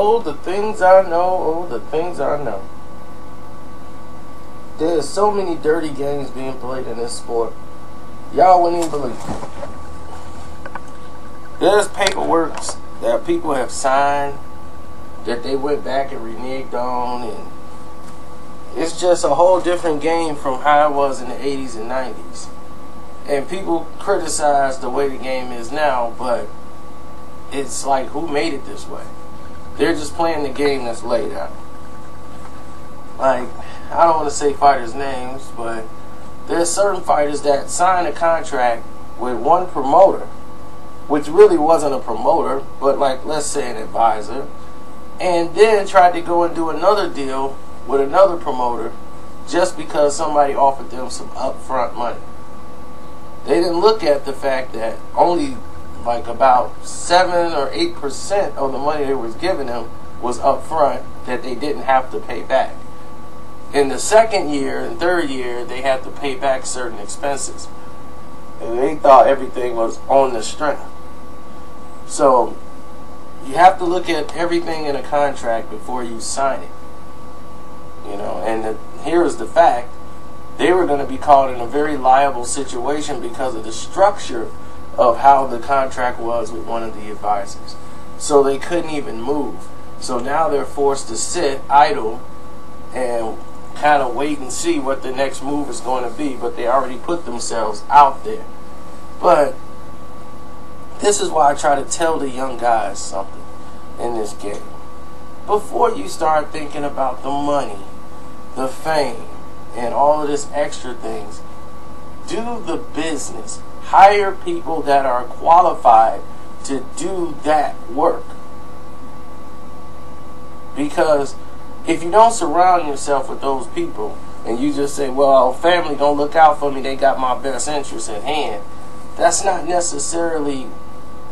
Oh, the things I know. Oh, the things I know. There's so many dirty games being played in this sport. Y'all wouldn't even believe it. There's paperwork that people have signed that they went back and reneged on, and it's just a whole different game from how it was in the 80s and 90s. And people criticize the way the game is now, but it's like, who made it this way? They're just playing the game that's laid out. Like, I don't want to say fighters' names, but there's certain fighters that sign a contract with one promoter, which really wasn't a promoter, but like, let's say an advisor, and then tried to go and do another deal with another promoter just because somebody offered them some upfront money. They didn't look at the fact that only like about 7 or 8% of the money they was giving them was upfront that they didn't have to pay back. In the second year and third year, they had to pay back certain expenses. And they thought everything was on the strength. So you have to look at everything in a contract before you sign it. You know, and here's the fact. They were going to be caught in a very liable situation because of the structure of how the contract was with one of the advisors. So they couldn't even move. So now they're forced to sit idle and kind of wait and see what the next move is going to be, but they already put themselves out there. But this is why I try to tell the young guys something in this game. Before you start thinking about the money, the fame, and all of this extra things, do the business. Hire people that are qualified to do that work. Because if you don't surround yourself with those people and you just say, well, family gonna look out for me, they got my best interests at hand, that's not necessarily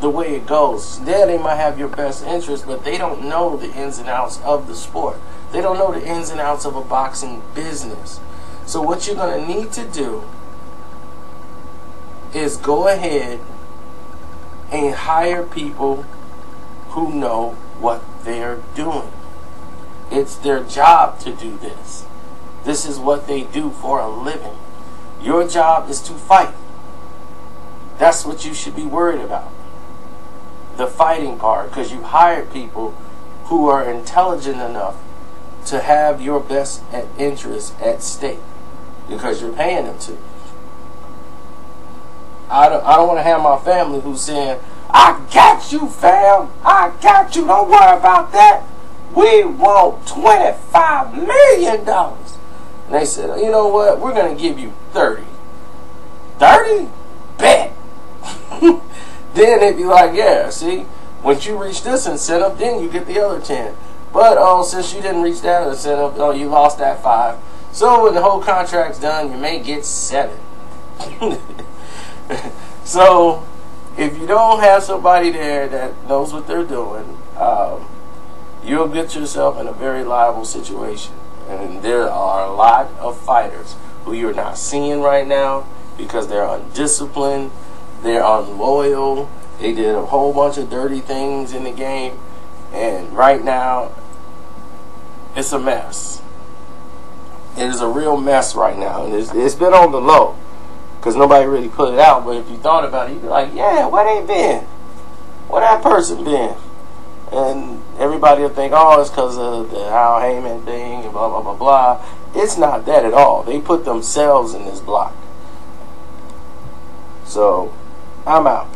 the way it goes. Yeah, they might have your best interest, but they don't know the ins and outs of the sport. They don't know the ins and outs of a boxing business. So what you're going to need to do is go ahead and hire people who know what they're doing. It's their job to do this. This is what they do for a living. Your job is to fight. That's what you should be worried about. The fighting part, because you hired people who are intelligent enough to have your best interest at stake, because you're paying them to. I don't want to have my family who's saying, I got you, fam, I got you, don't worry about that, we want $25 million. And they said, you know what, we're going to give you 30. 30? Bet. Then they'd be like, yeah, see, once you reach this incentive, then you get the other 10. But since you didn't reach that incentive, you lost that 5. So when the whole contract's done, you may get 7. So if you don't have somebody there that knows what they're doing, you'll get yourself in a very liable situation. And there are a lot of fighters who you're not seeing right now because they're undisciplined, they're unloyal, they did a whole bunch of dirty things in the game, and right now it's a mess. It is a real mess right now, and it's been on the low because nobody really put it out. But if you thought about it, you'd be like, yeah, where they been? Where that person been? And everybody will think, oh, it's because of the Al Heyman thing and blah, blah, blah, blah. It's not that at all. They put themselves in this block. So, I'm out.